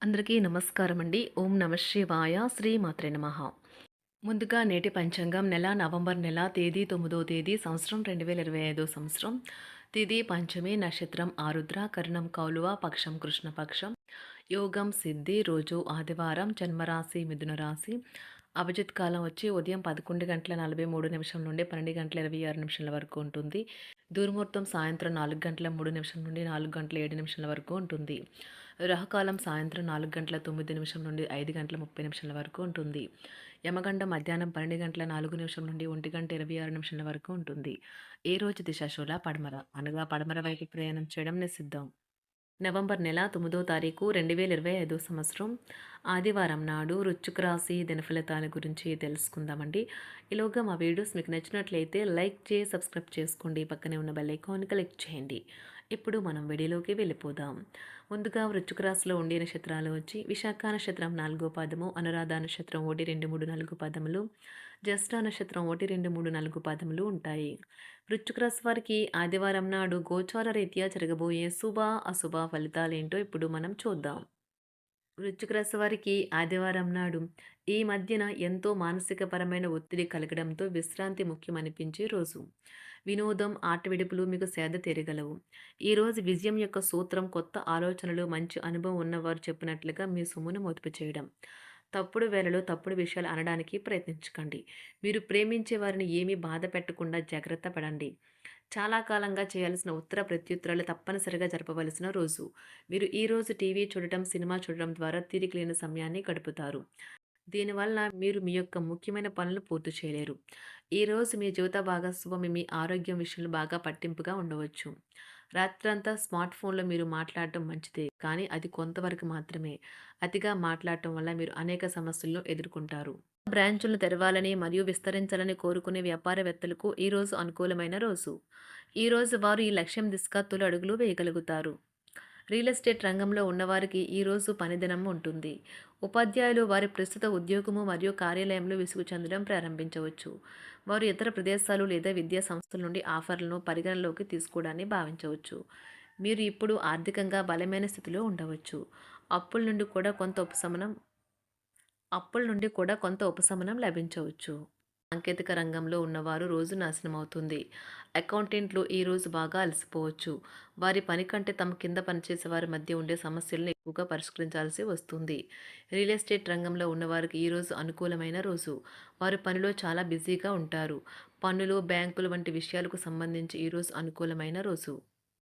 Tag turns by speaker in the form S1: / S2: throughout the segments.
S1: అందరికీ నమస్కారం అండి. ఓం నమ శివాయ. శ్రీమాత్రే నమః. ముందుగా నేటి పంచాంగం నవంబర్ నెల తేదీ 9వ తేదీ సంవత్సరం 2025 సంవత్సరం. తిథి పంచమి, నక్షత్రం ఆరుద్ర, కరణం కౌలువ, పక్షం కృష్ణపక్షం, యోగం సిద్ధి, రోజు ఆదివారం, జన్మరాశి మిథున రాశి. అభిజిత్ కాలం వచ్చి ఉదయం 11:43 నుండి 12:26 వరకు ఉంటుంది. దుర్ముహూర్తం సాయంత్రం 4:03 నుండి 4:07 వరకు ఉంటుంది. రాహుకాలం సాయంత్రం 4:09 నుండి 5:30 వరకు ఉంటుంది. యమగండం మధ్యాహ్నం 12:04 నుండి 1:26 వరకు ఉంటుంది. ఏ రోజు దిశాశూల పడమర, అనగా పడమర వైపు ప్రయాణం చేయడం నిషిద్ధం. నవంబర్ నెల 9వ తారీఖు 2025 సంవత్సరం ఆదివారం నాడు వృశ్చిక రాశి దినఫలితాల గురించి తెలుసుకుందామండి. ఈలోగా మా వీడియోస్ మీకు నచ్చినట్లయితే లైక్ చేసి సబ్స్క్రైబ్ చేసుకోండి. పక్కనే ఉన్న బెల్ ఐకాన్ క్లిక్ చేయండి. ఇప్పుడు మనం వీడియోలోకి వెళ్ళిపోదాం. ముందుగా వృశ్చిక రాశిలో ఉండే నక్షత్రాలు వచ్చి విశాఖ నక్షత్రం 4వ పాదము, అనురాధ నక్షత్రం 1, 2, 3, 4 పాదములు, జ్యేష్ఠ నక్షత్రం 1, 2, 3, 4 పాదములు ఉంటాయి. వృశ్చిక రాశి వారికి ఆదివారం నాడు గోచార రీత్యా జరగబోయే శుభ అశుభ ఫలితాలేంటో ఇప్పుడు మనం చూద్దాం. వృశ్చిక రాశి వారికి ఆదివారం నాడు ఈ మధ్యన ఎంతో మానసికపరమైన ఒత్తిడి కలగడంతో విశ్రాంతి ముఖ్యమనిపించే రోజు. వినోదం, ఆట విడుపులు మీకు సేద తీరగలవు. ఈరోజు విజయం యొక్క సూత్రం కొత్త ఆలోచనలు, మంచి అనుభవం ఉన్నవారు చెప్పినట్లుగా మీ సొమ్మును మదుపు చేయడం. తప్పుడు వేళలో తప్పుడు విషయాలు అనడానికి ప్రయత్నించకండి. మీరు ప్రేమించే వారిని ఏమీ బాధ పెట్టకుండా జాగ్రత్త పడండి. చాలా కాలంగా చేయాల్సిన ఉత్తర ప్రత్యుత్తరాలు తప్పనిసరిగా జరపవలసిన రోజు. మీరు ఈరోజు టీవీ చూడటం, సినిమా చూడడం ద్వారా తీరిక లేని సమయాన్ని గడుపుతారు. దీనివల్ల మీరు మీ యొక్క ముఖ్యమైన పనులు పూర్తి చేయలేరు. ఈరోజు మీ జీవిత భాగస్వామి మీ ఆరోగ్యం విషయంలో బాగా పట్టింపుగా ఉండవచ్చు. రాత్రంతా స్మార్ట్ ఫోన్లో మీరు మాట్లాడటం మంచిదే, కానీ అది కొంతవరకు మాత్రమే. అతిగా మాట్లాడటం వల్ల మీరు అనేక సమస్యలను ఎదుర్కొంటారు. బ్రాంచులను తెరవాలని మరియు విస్తరించాలని కోరుకునే వ్యాపారవేత్తలకు ఈరోజు అనుకూలమైన రోజు. ఈరోజు వారు ఈ లక్ష్యం దిశగా తొలి అడుగులు వేయగలుగుతారు. రియల్ ఎస్టేట్ రంగంలో ఉన్నవారికి ఈరోజు పనిదినం ఉంటుంది. ఉపాధ్యాయులు వారి ప్రస్తుత ఉద్యోగము మరియు కార్యాలయంలో విసుగు చెందడం ప్రారంభించవచ్చు. వారు ఇతర ప్రదేశాలు లేదా విద్యా సంస్థల నుండి ఆఫర్లను పరిగణలోకి తీసుకోవడాన్ని భావించవచ్చు. మీరు ఇప్పుడు ఆర్థికంగా బలమైన స్థితిలో ఉండవచ్చు. అప్పుల నుండి కూడా కొంత ఉపశమనం అప్పుల నుండి కూడా కొంత ఉపశమనం లభించవచ్చు. సాంకేతిక రంగంలో ఉన్నవారు రోజు నాశనమవుతుంది. అకౌంటెంట్లు ఈరోజు బాగా అలసిపోవచ్చు. వారి పని కంటే తమ కింద పనిచేసే వారి మధ్య ఉండే సమస్యలను ఎక్కువగా పరిష్కరించాల్సి వస్తుంది. రియల్ ఎస్టేట్ రంగంలో ఉన్నవారికి ఈరోజు అనుకూలమైన రోజు. వారు పనిలో చాలా బిజీగా ఉంటారు. పన్నులు, బ్యాంకులు వంటి విషయాలకు సంబంధించి ఈరోజు అనుకూలమైన రోజు.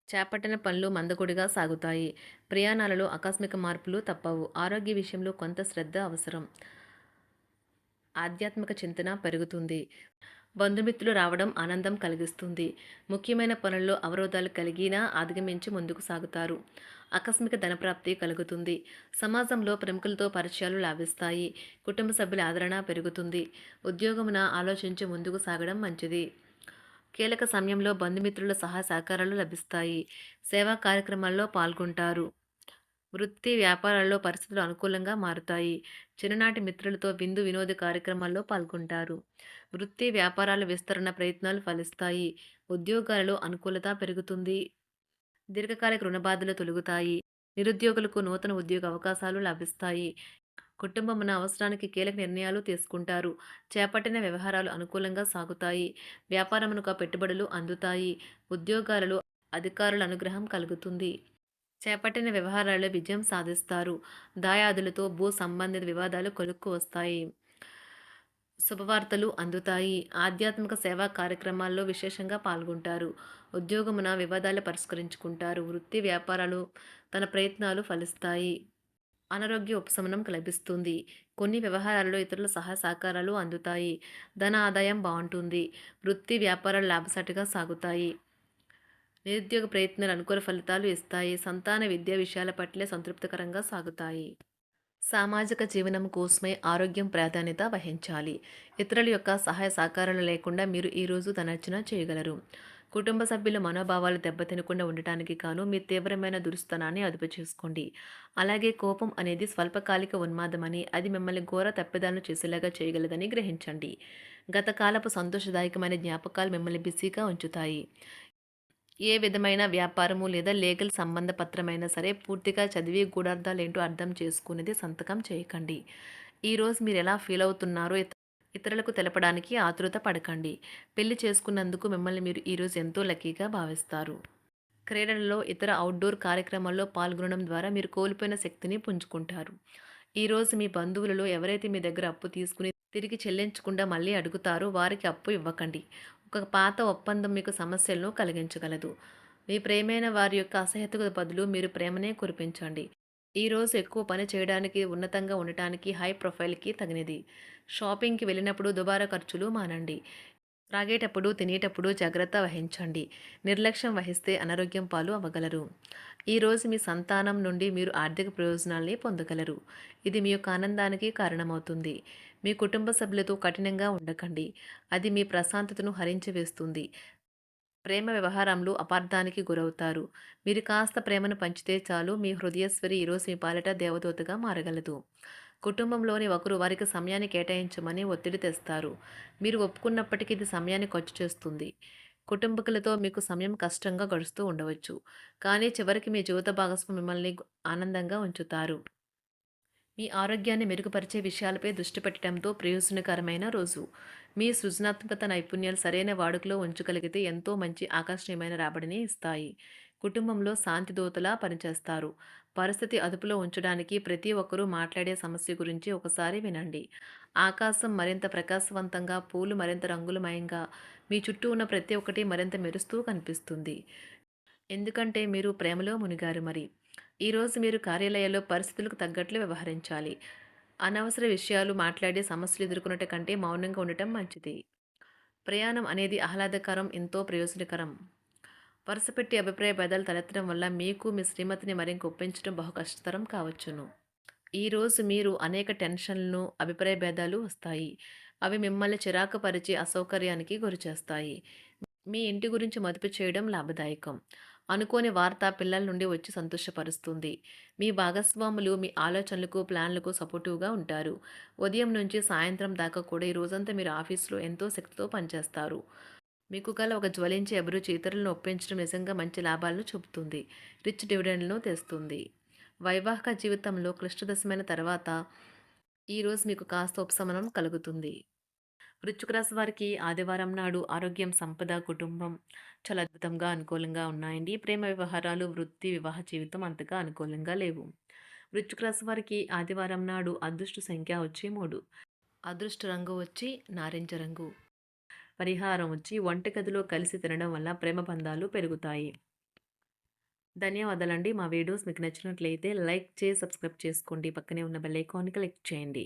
S1: చేపట్టిన పనులు మందకొడిగా సాగుతాయి. ప్రయాణాలలో ఆకస్మిక మార్పులు తప్పవు. ఆరోగ్య విషయంలో కొంత శ్రద్ధ అవసరం. ఆధ్యాత్మిక చింతన పెరుగుతుంది. బంధుమిత్రులు రావడం ఆనందం కలిగిస్తుంది. ముఖ్యమైన పనుల్లో అవరోధాలు కలిగినా అధిగమించి ముందుకు సాగుతారు. ఆకస్మిక ధనప్రాప్తి కలుగుతుంది. సమాజంలో ప్రముఖులతో పరిచయాలు లాభిస్తాయి. కుటుంబ సభ్యుల ఆదరణ పెరుగుతుంది. ఉద్యోగమున ఆలోచించి ముందుకు సాగడం మంచిది. కీలక సమయంలో బంధుమిత్రుల సహాయ సహకారాలు లభిస్తాయి. సేవా కార్యక్రమాల్లో పాల్గొంటారు. వృత్తి వ్యాపారాల్లో పరిస్థితులు అనుకూలంగా మారుతాయి. చిన్ననాటి మిత్రులతో విందు వినోద కార్యక్రమాల్లో పాల్గొంటారు. వృత్తి వ్యాపారాల విస్తరణ ప్రయత్నాలు ఫలిస్తాయి. ఉద్యోగాలలో అనుకూలత పెరుగుతుంది. దీర్ఘకాలిక రుణబాధలు తొలగుతాయి. నిరుద్యోగులకు నూతన ఉద్యోగ అవకాశాలు లభిస్తాయి. కుటుంబమున అవసరానికి కీలక నిర్ణయాలు తీసుకుంటారు. చేపట్టిన వ్యవహారాలు అనుకూలంగా సాగుతాయి. వ్యాపారమునకు పెట్టుబడులు అందుతాయి. ఉద్యోగాలలో అధికారుల అనుగ్రహం కలుగుతుంది. చేపట్టిన వ్యవహారాల్లో విజయం సాధిస్తారు. దాయాదులతో భూ సంబంధిత వివాదాలు కొలుక్కు వస్తాయి. శుభవార్తలు అందుతాయి. ఆధ్యాత్మిక సేవా కార్యక్రమాల్లో విశేషంగా పాల్గొంటారు. ఉద్యోగమున వివాదాలు పరిష్కరించుకుంటారు. వృత్తి వ్యాపారాలు తన ప్రయత్నాలు ఫలిస్తాయి. అనారోగ్య ఉపశమనం లభిస్తుంది. కొన్ని వ్యవహారాల్లో ఇతరుల సహాయ సహకారాలు అందుతాయి. ధన ఆదాయం బాగుంటుంది. వృత్తి వ్యాపారాలు లాభసాటిగా సాగుతాయి. నిరుద్యోగ ప్రయత్నాలు అనుకూల ఫలితాలు ఇస్తాయి. సంతాన విద్యా విషయాల పట్లే సంతృప్తికరంగా సాగుతాయి. సామాజిక జీవనం కోసమే ఆరోగ్యం ప్రాధాన్యత వహించాలి. ఇతరుల యొక్క సహాయ సహకారాలు లేకుండా మీరు ఈరోజు ధనార్జన చేయగలరు. కుటుంబ సభ్యుల మనోభావాలు దెబ్బతినకుండా ఉండటానికి గాను మీ తీవ్రమైన దురుస్తనాన్ని అదుపు చేసుకోండి. అలాగే కోపం అనేది స్వల్పకాలిక ఉన్మాదమని, అది మిమ్మల్ని ఘోర తప్పిదాలను చేసేలాగా చేయగలదని గ్రహించండి. గత కాలపు సంతోషదాయకమైన జ్ఞాపకాలు మిమ్మల్ని బిజీగా ఉంచుతాయి. ఏ విధమైన వ్యాపారము లేదా లీగల్ సంబంధ పత్రమైనా సరే పూర్తిగా చదివి గూఢార్థాలేంటో అర్థం చేసుకునేది సంతకం చేయకండి. ఈరోజు మీరు ఎలా ఫీల్ అవుతున్నారో ఇతరులకు తెలపడానికి ఆతృత పడకండి. పెళ్లి చేసుకున్నందుకు మిమ్మల్ని మీరు ఈరోజు ఎంతో లక్కీగా భావిస్తారు. క్రీడలలో ఇతర అవుట్‌డోర్ కార్యక్రమాల్లో పాల్గొనడం ద్వారా మీరు కోల్పోయిన శక్తిని పుంజుకుంటారు. ఈరోజు మీ బంధువులలో ఎవరైతే మీ దగ్గర అప్పు తీసుకుని తిరిగి చెల్లించకుండా మళ్ళీ అడుగుతారో వారికి అప్పు ఇవ్వకండి. ఒక పాత ఒప్పందం మీకు సమస్యలను కలిగించగలదు. మీ ప్రేమైన వారి యొక్క అసహ్యతకు బదులు మీరు ప్రేమనే కురిపించండి. ఈరోజు ఎక్కువ పని చేయడానికి, ఉన్నతంగా ఉండటానికి, హై ప్రొఫైల్‌కి తగినది. షాపింగ్‌కి వెళ్ళినప్పుడు దుబారా ఖర్చులు మానండి. త్రాగేటప్పుడు, తినేటప్పుడు జాగ్రత్త వహించండి. నిర్లక్ష్యం వహిస్తే అనారోగ్యం పాలు అవ్వగలరు. ఈరోజు మీ సంతానం నుండి మీరు ఆర్థిక ప్రయోజనాల్ని పొందగలరు. ఇది మీ యొక్క ఆనందానికి కారణమవుతుంది. మీ కుటుంబ సభ్యులతో కఠినంగా ఉండకండి. అది మీ ప్రశాంతతను హరించి వేస్తుంది. ప్రేమ వ్యవహారంలో అపార్థానికి గురవుతారు. మీరు కాస్త ప్రేమను పంచితే చాలు మీ హృదయశ్వరి ఈరోజు మీ పాలిట దేవదూతగా మారగలదు. కుటుంబంలోని ఒకరు వారికి సమయాన్ని కేటాయించమని ఒత్తిడి తెస్తారు. మీరు ఒప్పుకున్నప్పటికీ ఇది సమయాన్ని ఖర్చు చేస్తుంది. కుటుంబకులతో మీకు సమయం కష్టంగా గడుస్తూ ఉండవచ్చు. కానీ చివరికి మీ జీవిత భాగస్వామి మిమ్మల్ని ఆనందంగా ఉంచుతారు. మీ ఆరోగ్యాన్ని మెరుగుపరిచే విషయాలపై దృష్టి పెట్టడంతో ప్రయోజనకరమైన రోజు. మీ సృజనాత్మకత నైపుణ్యాలు సరైన వాడుకలో ఉంచగలిగితే ఎంతో మంచి ఆకర్షణీయమైన రాబడిని ఇస్తాయి. కుటుంబంలో శాంతి దూతలా పనిచేస్తారు. పరిస్థితి అదుపులో ఉంచడానికి ప్రతి ఒక్కరూ మాట్లాడే సమస్య గురించి ఒకసారి వినండి. ఆకాశం మరింత ప్రకాశవంతంగా, పూలు మరింత రంగులమయంగా, మీ చుట్టూ ఉన్న ప్రతి ఒక్కటి మరింత మెరుస్తూ కనిపిస్తుంది. ఎందుకంటే మీరు ప్రేమలో మునిగారు మరి. ఈరోజు మీరు కార్యాలయాల్లో పరిస్థితులకు తగ్గట్లు వ్యవహరించాలి. అనవసర విషయాలు మాట్లాడి సమస్యలు ఎదుర్కొనట కంటే మౌనంగా ఉండటం మంచిది. ప్రయాణం అనేది ఆహ్లాదకరం, ఎంతో ప్రయోజనకరం. వరుసపెట్టి అభిప్రాయ భేదాలు తలెత్తడం వల్ల మీకు మీ శ్రీమతిని మరింక ఒప్పించడం బహు కష్టతరం కావచ్చును. ఈరోజు మీరు అనేక టెన్షన్లను, అభిప్రాయ భేదాలు వస్తాయి. అవి మిమ్మల్ని చిరాకు పరిచి అసౌకర్యానికి గురిచేస్తాయి. మీ ఇంటి గురించి మదుపు చేయడం లాభదాయకం. అనుకోని వార్త పిల్లల నుండి వచ్చి సంతోషపరుస్తుంది. మీ భాగస్వాములు మీ ఆలోచనలకు, ప్లాన్లకు సపోర్టివ్‌గా ఉంటారు. ఉదయం నుంచి సాయంత్రం దాకా కూడా ఈ రోజంతా మీరు ఆఫీస్‌లో ఎంతో శక్తితో పనిచేస్తారు. మీకు గల ఒక జ్వలించే అభిరుచి ఇతరులను ఒప్పించడం నిజంగా మంచి లాభాలను చూపుతుంది. రిచ్ డివిడెండ్‌లను తెస్తుంది. వైవాహిక జీవితంలో క్లిష్టదశమైన తర్వాత ఈరోజు మీకు కాస్త ఉపశమనం కలుగుతుంది. వృశ్చిక రాశి వారికి ఆదివారం నాడు ఆరోగ్యం, సంపద, కుటుంబం చాలా అద్భుతంగా అనుకూలంగా ఉన్నాయండి. ప్రేమ వ్యవహారాలు, వృత్తి, వివాహ జీవితం అంతగా అనుకూలంగా లేవు. వృశ్చిక రాశి వారికి ఆదివారం నాడు అదృష్ట సంఖ్య వచ్చి 3. అదృష్ట రంగు వచ్చి నారింజ రంగు. పరిహారం వచ్చి వంటగదిలో కలిసి తినడం వల్ల ప్రేమ బంధాలు పెరుగుతాయి. ధన్యవాదాలండి. మా వీడియోస్ మీకు నచ్చినట్లయితే లైక్ చేసి, సబ్స్క్రైబ్ చేసుకోండి. పక్కనే ఉన్న బెల్ ఐకాన్‌ని క్లిక్ చేయండి.